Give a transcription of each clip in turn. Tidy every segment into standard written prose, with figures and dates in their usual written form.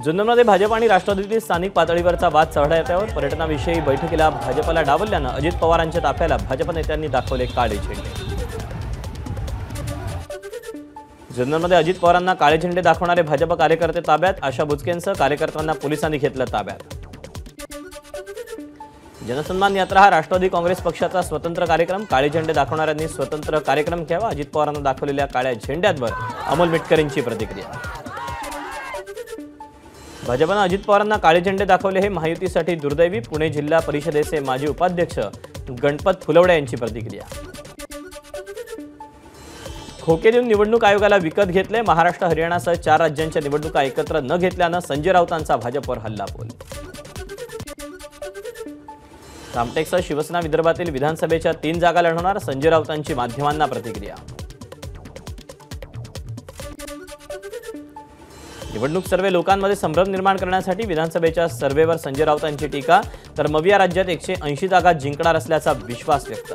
जुन्नरमध्ये भाजप आणि राष्ट्रवादीतील स्थानिक पातळीवरचा वाद चढाओढीवर पर्यटनाविषयी बैठकीला भाजपला डावलल्यानं अजित पवारांच्या ताफ्याला भाजप नेत्यांनी दाखवले काळे झेंडे। जुन्नरमध्ये अजित पवारांना काळे झेंडे दाखवणारे भाजप कार्यकर्ते ताब्यात, आशा बुचकेंसह कार्यकर्त्यांना पोलिसांनी घेतलं ताब्यात। जनसन्मान यात्रा हा राष्ट्रवादी काँग्रेस पक्षाचा स्वतंत्र कार्यक्रम, काळे झेंडे दाखवणाऱ्यांनी स्वतंत्र कार्यक्रम घ्यावा, अजित पवारांना दाखवलेल्या काळ्या झेंड्यांवर अमोल मिटकरींची प्रतिक्रिया। भाजपने अजित पवारांना काळे झेंडे दाखवले हे महायुतीसाठी दुर्दैवी, पुणे जिल्हा परिषदेचे माजी उपाध्यक्ष गणपत फुलवडे यांची प्रतिक्रिया। खोके देऊन निवडणूक आयोगाला विकत घेतले, महाराष्ट्र हरियाणासह 4 राज्यांच्या निवडणुका एकत्र न घेतल्यानं संजय राऊतांचा भाजपवर हल्लाबोल। रामटेकसह शिवसेना विदर्भातील विधानसभेच्या 3 जागा लढवणार, संजय राऊतांची माध्यमांना प्रतिक्रिया। निवडणूक सर्वे लोकांमध्ये संभ्रम निर्माण करण्यासाठी विधानसभेच्या सर्वेवर संजय राऊतांची टीका, तर मविया राज्यात 180 जागा जिंकणार असल्याचा विश्वास व्यक्त।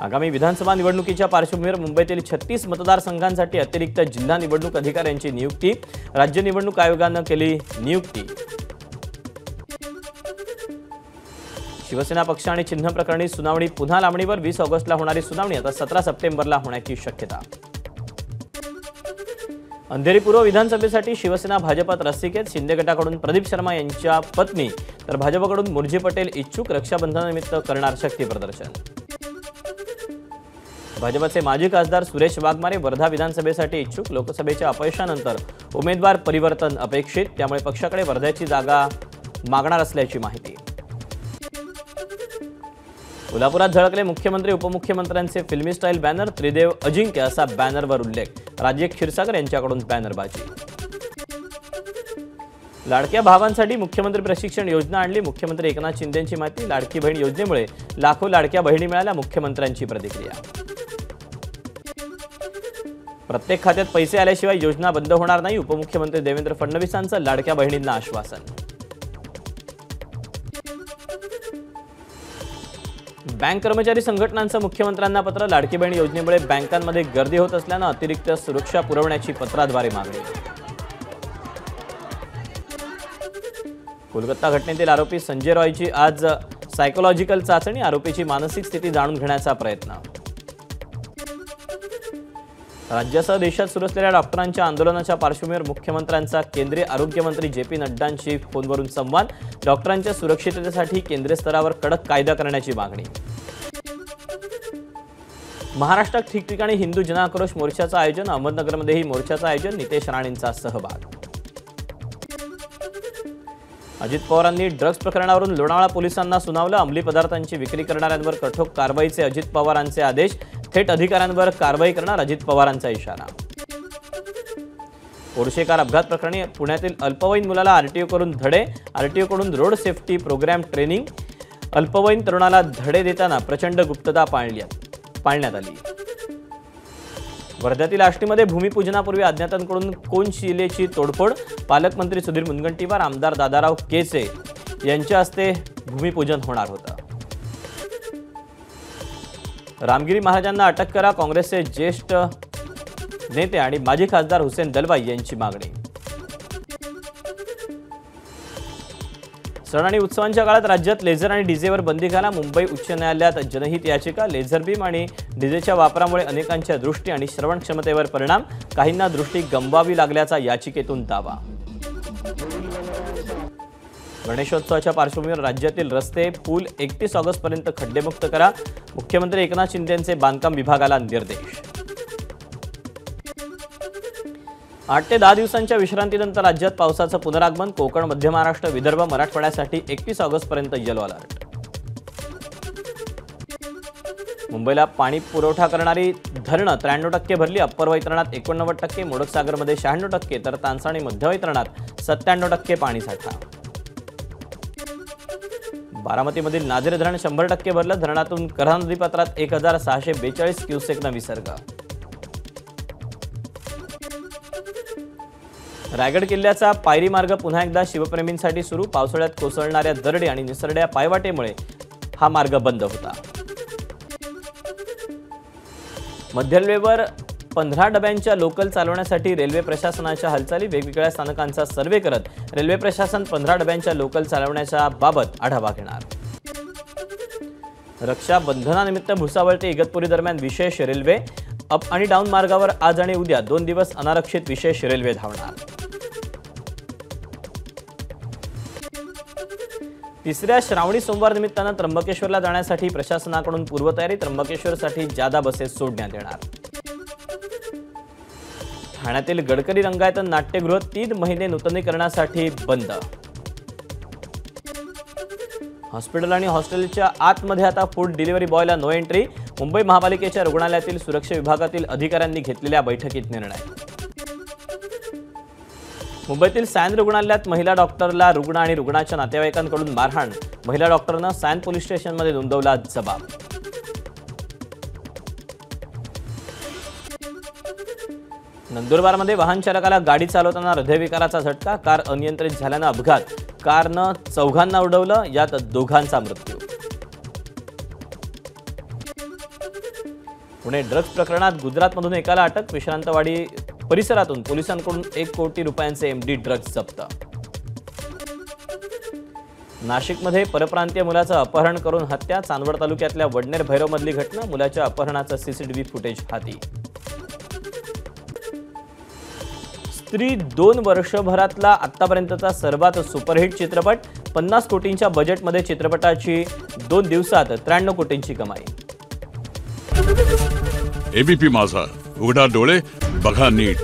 आगामी विधानसभा निवडणुकीच्या पार्श्वभूमीवर मुंबईतील 36 मतदारसंघांसाठी अतिरिक्त जिल्हा निवडणूक अधिकाऱ्यांची नियुक्ती, राज्य निवडणूक आयोगानं केली नियुक्ती। शिवसेना पक्ष आणि चिन्ह प्रकरणी सुनावणी पुन्हा लांबणीवर, 20 ऑगस्टला होणारी सुनावणी आता 17 सप्टेंबरला होण्याची शक्यता। अंधेरी पूर्व विधानसभेसाठी शिवसेना भाजपात रस्सीखेच, शिंदे गटाकडून प्रदीप शर्मा यांच्या पत्नी तर भाजपकडून मुरजी पटेल इच्छुक, रक्षाबंधनानिमित्त करणार शक्ती प्रदर्शन। भाजपचे माजी खासदार सुरेश वाघमारे वर्धा विधानसभेसाठी इच्छुक, लोकसभेच्या अपयशानंतर उमेदवार परिवर्तन अपेक्षित, त्यामुळे पक्षाकडे वर्ध्याची जागा मागणार असल्याची माहिती। कोल्हापुरात झळकले मुख्यमंत्री उपमुख्यमंत्र्यांचे फिल्मी स्टाईल बॅनर, त्रिदेव अजिंक्य असा बॅनरवर उल्लेख, राजेश क्षीरसागर यांच्याकडून बॅनरबाजी। लाडक्या भावांसाठी मुख्यमंत्री प्रशिक्षण योजना आणली, मुख्यमंत्री एकनाथ शिंदेंची माहिती, लाडकी बहीण योजनेमुळे लाखो लाडक्या बहिणी मिळाल्या, मुख्यमंत्र्यांची प्रतिक्रिया। प्रत्येक खात्यात पैसे आल्याशिवाय योजना बंद होणार नाही, उपमुख्यमंत्री देवेंद्र फडणवीसांचं लाडक्या बहिणींना आश्वासन। बँक कर्मचारी संघटनांचं मुख्यमंत्र्यांना पत्र, लाडकी बहीण योजनेमुळे बँकांमध्ये गर्दी होत असल्यानं अतिरिक्त सुरक्षा पुरवण्याची पत्राद्वारे मागणी। कोलकाता घटनेतील आरोपी संजय रॉयची आज सायकोलॉजिकल चाचणी, आरोपीची मानसिक स्थिती जाणून घेण्याचा प्रयत्न। राज्यासह देशात सुरू असलेल्या डॉक्टरांच्या आंदोलनाच्या पार्श्वभूमीवर मुख्यमंत्र्यांचा केंद्रीय आरोग्यमंत्री जे.पी. नड्डांशी फोनवरून संवाद, डॉक्टरांच्या सुरक्षिततेसाठी केंद्रीय स्तरावर कडक कायदा करण्याची मागणी। महाराष्ट्रात ठिकठिकाणी हिंदू जनआक्रोश मोर्चाचं आयोजन, अहमदनगरमध्येही मोर्चाचं आयोजन, नितेश राणेंचा सहभाग। अजित पवारांनी ड्रग्ज प्रकरणावरून लोणावळा पोलिसांना सुनावलं, अंमली पदार्थांची विक्री करणाऱ्यांवर कठोर कारवाईचे अजित पवारांचे आदेश, थेट अधिकाऱ्यांवर कारवाई करणार अजित पवारांचा इशारा। पोर्शे कार अपघात प्रकरणी पुण्यातील अल्पवयीन मुलाला आरटीओकडून धडे, आरटीओकडून रोड सेफ्टी प्रोग्राम ट्रेनिंग, अल्पवयीन तरुणाला धडे देताना प्रचंड गुप्तता पाळण्यात आली। वर्ध्यातील आष्टीमध्ये भूमिपूजनापूर्वी अज्ञातांकडून कोनशिलेची तोडफोड, पालकमंत्री सुधीर मुनगंटीवार, आमदार दादाराव केसे यांच्या हस्ते भूमिपूजन होणार होतं। रामगिरी महाराजांना अटक करा, काँग्रेसचे ज्येष्ठ नेते आणि माजी खासदार हुसेन दलवाई यांची मागणी। सण आणि उत्सवांच्या काळात राज्यात लेझर आणि डीजेवर बंदी घाला, मुंबई उच्च न्यायालयात जनहित याचिका, लेझर बीम आणि डीजेच्या वापरामुळे अनेकांच्या दृष्टी आणि श्रवण क्षमतेवर परिणाम, काहींना दृष्टी गमवावी लागल्याचा याचिकेतून दावा। गणेशोत्सवाच्या पार्श्वभूमीवर राज्यातील रस्ते पूल 31 ऑगस्टपर्यंत खड्डेमुक्त करा, मुख्यमंत्री एकनाथ शिंदेंचे बांधकाम विभागाला निर्देश। 8 ते 10 दिवसांच्या विश्रांतीनंतर राज्यात पावसाचं पुनरागमन, कोकण, मध्य महाराष्ट्र, विदर्भ, मराठवाड्यासाठी 31 ऑगस्टपर्यंत येलो अलर्ट। मुंबईला पाणी पुरवठा करणारी धरणं 93% भरली, अप्पर वैतरणात 89%, मोडकसागरमध्ये 96%, तर तानसा आणि मध्य वैतरणात 97% पाणीसाठा। बारामतीमधील नाझरे धरण 100% भरलं, धरणातून करहा नदीपात्रात 1642 क्युसेकनं विसर्ग। रायगड किल्ल्याचा पायरी मार्ग पुन्हा एकदा शिवप्रेमींसाठी सुरू, पावसाळ्यात कोसळणाऱ्या दरडी आणि निसरड्या पायवाटेमुळे हा मार्ग बंद होता। मध्य रेल्वेवर 15 डब्यांच्या लोकल चालवण्यासाठी रेल्वे प्रशासनाच्या हालचाली. वेगवेगळ्या स्थानकांचा सर्व्हे करत रेल्वे प्रशासन 15 डब्यांच्या लोकल चालवण्याच्या बाबत आढावा घेणार. रक्षाबंधनानिमित्त भुसावळ ते इगतपुरी दरम्यान विशेष रेल्वे. अप आणि डाऊन मार्गावर आज आणि उद्या 2 दिवस अनारक्षित विशेष रेल्वे धावणार. तिसऱ्या श्रावणी सोमवार निमित्तानं त्र्यंबकेश्वरला जाण्यासाठी प्रशासनाकडून पूर्वतयारी. त्र्यंबकेश्वरसाठी जादा बसेस सोडण्यात येणार. ठाण्यातील गडकरी रंगायतन नाट्यगृह 3 महिने नूतनीकरणासाठी बंद. हॉस्पिटल आणि हॉस्टेलच्या आतमध्ये आता फूड डिलिव्हरी बॉयला नो एंट्री. मुंबई महापालिकेच्या रुग्णालयातील सुरक्षा विभागातील अधिकाऱ्यांनी घेतलेल्या बैठकीत निर्णय. मुंबईतील सॅन रुग्णालयात महिला डॉक्टरला रुग्ण आणि रुग्णाच्या नातेवाईकांकडून मारहाण. महिला डॉक्टरनं सॅन पोलीस स्टेशनमध्ये नोंदवला जबाब. नंदुरबारमध्ये वाहन चालकाला गाडी चालवताना हृदयविकाराचा झटका. कार अनियंत्रित झाल्यानं अपघात. कारनं 4घांना उडवलं, यात 2घांचा मृत्यू. पुणे ड्रग्ज प्रकरणात गुजरातमधून एकाला अटक. विश्रांतवाडी परिसरातून पोलिसांकडून 1 कोटी रुपयांचे एमडी ड्रग्ज जप्त. नाशिकमध्ये परप्रांतीय मुलाचं अपहरण करून हत्या. चांदवड तालुक्यातल्या वडनेर भैरवमधली घटना. मुलाच्या अपहरणाचं सीसीटीव्ही फुटेज हाती. स्त्री 2 वर्षभरातला आतापर्यंतचा सर्वात सुपरहिट चित्रपट. 50 कोटींच्या बजेटमध्ये चित्रपटाची 2 दिवसात 93 कोटींची कमाई. एबीपी माझा, उघडा डोळे बघा नीट.